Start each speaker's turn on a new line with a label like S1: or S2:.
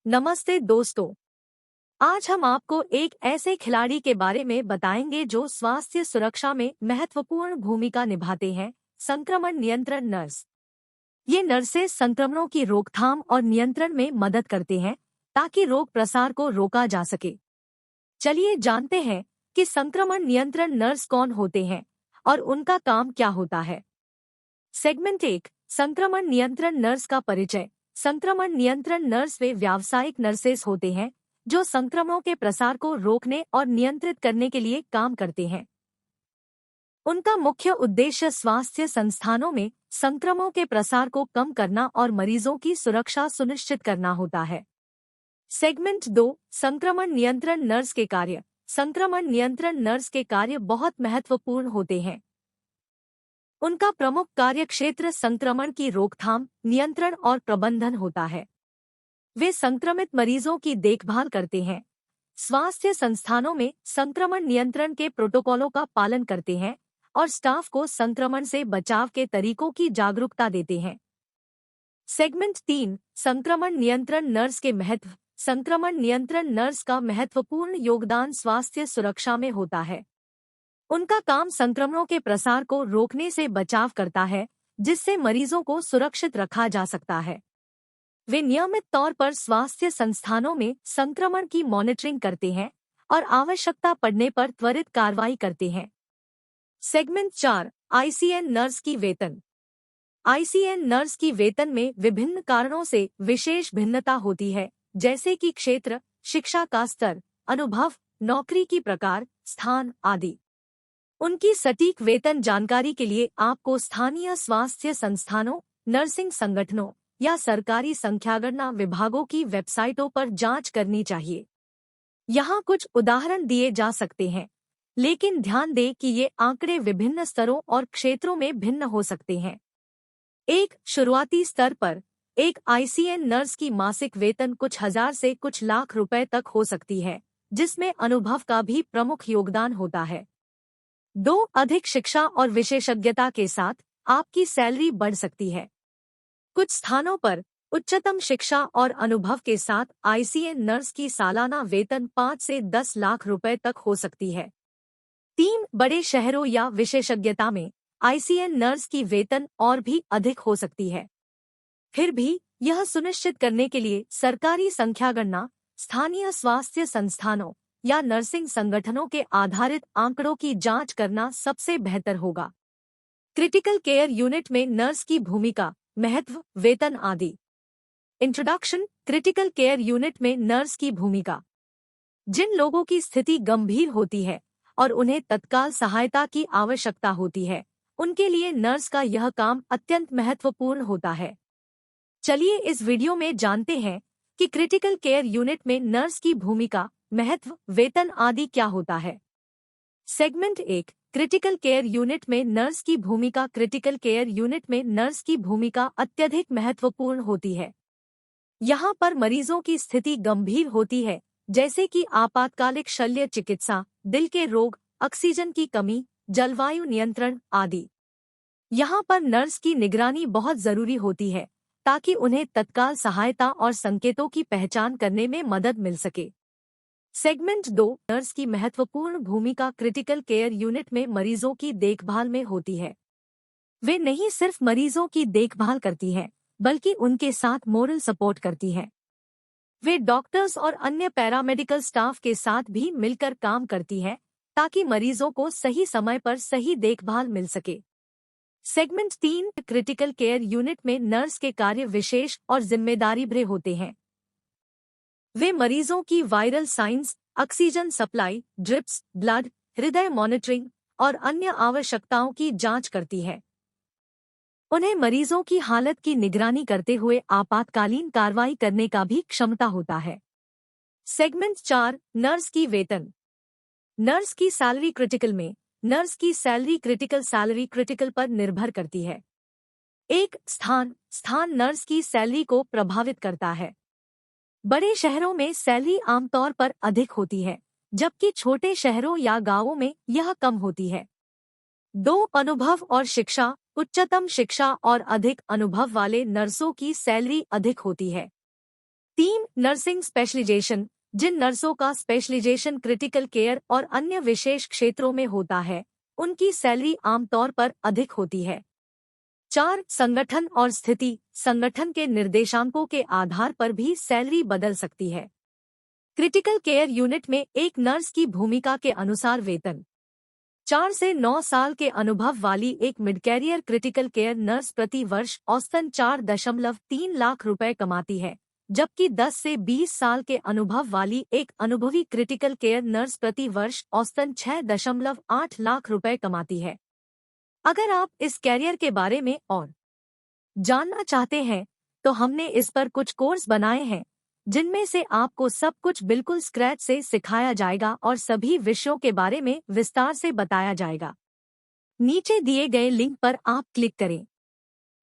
S1: नमस्ते दोस्तों। आज हम आपको एक ऐसे खिलाड़ी के बारे में बताएंगे जो स्वास्थ्य सुरक्षा में महत्वपूर्ण भूमिका निभाते हैं। संक्रमण नियंत्रण नर्स। ये नर्सेस संक्रमणों की रोकथाम और नियंत्रण में मदद करते हैं ताकि रोग प्रसार को रोका जा सके। चलिए जानते हैं कि संक्रमण नियंत्रण नर्स कौन होते हैं और उनका काम क्या होता है। सेगमेंट 1। संक्रमण नियंत्रण नर्स का परिचय। संक्रमण नियंत्रण नर्स वे व्यावसायिक नर्सेस होते हैं जो संक्रमणों के प्रसार को रोकने और नियंत्रित करने के लिए काम करते हैं। उनका मुख्य उद्देश्य स्वास्थ्य संस्थानों में संक्रमणों के प्रसार को कम करना और मरीजों की सुरक्षा सुनिश्चित करना होता है। सेगमेंट 2। संक्रमण नियंत्रण नर्स के कार्य। संक्रमण नियंत्रण नर्स के कार्य बहुत महत्वपूर्ण होते हैं। उनका प्रमुख कार्यक्षेत्र संक्रमण की रोकथाम, नियंत्रण और प्रबंधन होता है। वे संक्रमित मरीजों की देखभाल करते हैं, स्वास्थ्य संस्थानों में संक्रमण नियंत्रण के प्रोटोकॉलों का पालन करते हैं और स्टाफ को संक्रमण से बचाव के तरीकों की जागरूकता देते हैं। सेगमेंट 3। संक्रमण नियंत्रण नर्स के महत्व। संक्रमण नियंत्रण नर्स का महत्वपूर्ण योगदान स्वास्थ्य सुरक्षा में होता है। उनका काम संक्रमणों के प्रसार को रोकने से बचाव करता है, जिससे मरीजों को सुरक्षित रखा जा सकता है। वे नियमित तौर पर स्वास्थ्य संस्थानों में संक्रमण की मॉनिटरिंग करते हैं और आवश्यकता पड़ने पर त्वरित कार्रवाई करते हैं। सेगमेंट 4। आईसीएन नर्स की वेतन। आईसीएन नर्स की वेतन में विभिन्न कारणों से विशेष भिन्नता होती है, जैसे कि क्षेत्र, शिक्षा का स्तर, अनुभव, नौकरी की प्रकार, स्थान आदि। उनकी सटीक वेतन जानकारी के लिए आपको स्थानीय स्वास्थ्य संस्थानों, नर्सिंग संगठनों या सरकारी संख्यागणना विभागों की वेबसाइटों पर जांच करनी चाहिए। यहाँ कुछ उदाहरण दिए जा सकते हैं, लेकिन ध्यान दें कि ये आंकड़े विभिन्न स्तरों और क्षेत्रों में भिन्न हो सकते हैं। एक शुरुआती स्तर पर एक आईसीएन नर्स की मासिक वेतन कुछ हजार से कुछ लाख रुपए तक हो सकती है, जिसमें अनुभव का भी प्रमुख योगदान होता है। 2. अधिक शिक्षा और विशेषज्ञता के साथ आपकी सैलरी बढ़ सकती है। कुछ स्थानों पर उच्चतम शिक्षा और अनुभव के साथ आईसीएन नर्स की सालाना वेतन 5 से 10 लाख रुपए तक हो सकती है। 3. बड़े शहरों या विशेषज्ञता में आईसीएन नर्स की वेतन और भी अधिक हो सकती है। फिर भी यह सुनिश्चित करने के लिए सरकारी संख्यागणना, स्थानीय स्वास्थ्य संस्थानों या नर्सिंग संगठनों के आधारित आंकड़ों की जांच करना सबसे बेहतर होगा। क्रिटिकल केयर यूनिट में नर्स की भूमिका, महत्व, वेतन आदि। इंट्रोडक्शन। क्रिटिकल केयर यूनिट में नर्स की भूमिका। जिन लोगों की स्थिति गंभीर होती है और उन्हें तत्काल सहायता की आवश्यकता होती है, उनके लिए नर्स का यह काम अत्यंत महत्वपूर्ण होता है। चलिए इस वीडियो में जानते हैं कि क्रिटिकल केयर यूनिट में नर्स की भूमिका, महत्व, वेतन आदि क्या होता है। सेगमेंट 1। क्रिटिकल केयर यूनिट में नर्स की भूमिका। क्रिटिकल केयर यूनिट में नर्स की भूमिका अत्यधिक महत्वपूर्ण होती है। यहाँ पर मरीजों की स्थिति गंभीर होती है, जैसे कि आपातकालिक शल्य चिकित्सा, दिल के रोग, ऑक्सीजन की कमी, जलवायु नियंत्रण आदि। यहाँ पर नर्स की निगरानी बहुत जरूरी होती है ताकि उन्हें तत्काल सहायता और संकेतों की पहचान करने में मदद मिल सके। सेगमेंट 2। नर्स की महत्वपूर्ण भूमिका क्रिटिकल केयर यूनिट में मरीजों की देखभाल में होती है। वे नहीं सिर्फ मरीजों की देखभाल करती हैं, बल्कि उनके साथ मोरल सपोर्ट करती हैं। वे डॉक्टर्स और अन्य पैरामेडिकल स्टाफ के साथ भी मिलकर काम करती हैं ताकि मरीजों को सही समय पर सही देखभाल मिल सके। सेगमेंट 3। क्रिटिकल केयर यूनिट में नर्स के कार्य विशेष और जिम्मेदारी भरे होते हैं। वे मरीजों की viral science, oxygen supply, drips, blood, हृदय मॉनिटरिंग और अन्य आवश्यकताओं की जांच करती है। उन्हें मरीजों की हालत की निगरानी करते हुए आपातकालीन कार्रवाई करने का भी क्षमता होता है। सेगमेंट 4। नर्स की वेतन। नर्स की सैलरी क्रिटिकल में नर्स की सैलरी क्रिटिकल पर निर्भर करती है। एक स्थान नर्स की सैलरी को प्रभावित करता है। बड़े शहरों में सैलरी आमतौर पर अधिक होती है, जबकि छोटे शहरों या गांवों में यह कम होती है। 2. अनुभव और शिक्षा। उच्चतम शिक्षा और अधिक अनुभव वाले नर्सों की सैलरी अधिक होती है। 3. नर्सिंग स्पेशलाइजेशन, जिन नर्सों का स्पेशलाइजेशन क्रिटिकल केयर और अन्य विशेष क्षेत्रों में होता है, उनकी सैलरी आमतौर पर अधिक होती है। 4. संगठन और स्थिति, संगठन के निर्देशांकों के आधार पर भी सैलरी बदल सकती है। क्रिटिकल केयर यूनिट में एक नर्स की भूमिका के अनुसार वेतन। 4 से 9 साल के अनुभव वाली एक mid career critical care nurse प्रति वर्ष औसतन 4.3 लाख रुपए कमाती है, जबकि 10 से 20 साल के अनुभव वाली एक अनुभवी क्रिटिकल केयर नर्स प्रति वर्ष औसतन 6.8 लाख रुपए कमाती है। अगर आप इस कैरियर के बारे में और जानना चाहते हैं, तो हमने इस पर कुछ कोर्स बनाए हैं, जिनमें से आपको सब कुछ बिल्कुल स्क्रैच से सिखाया जाएगा और सभी विषयों के बारे में विस्तार से बताया जाएगा। नीचे दिए गए लिंक पर आप क्लिक करें।